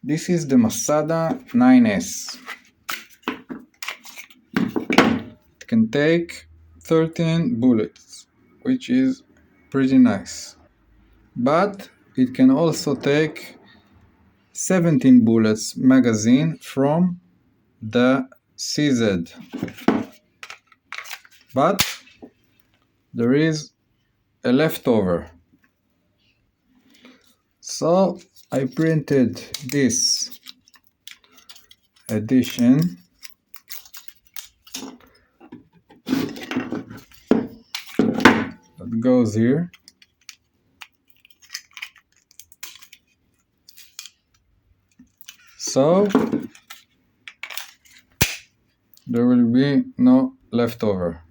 This is the Masada 9S. It can take 13 bullets, which is pretty nice. But it can also take 17 bullets magazine from the CZ. But there is a leftover. So I printed this edition that goes here. So there will be no leftover.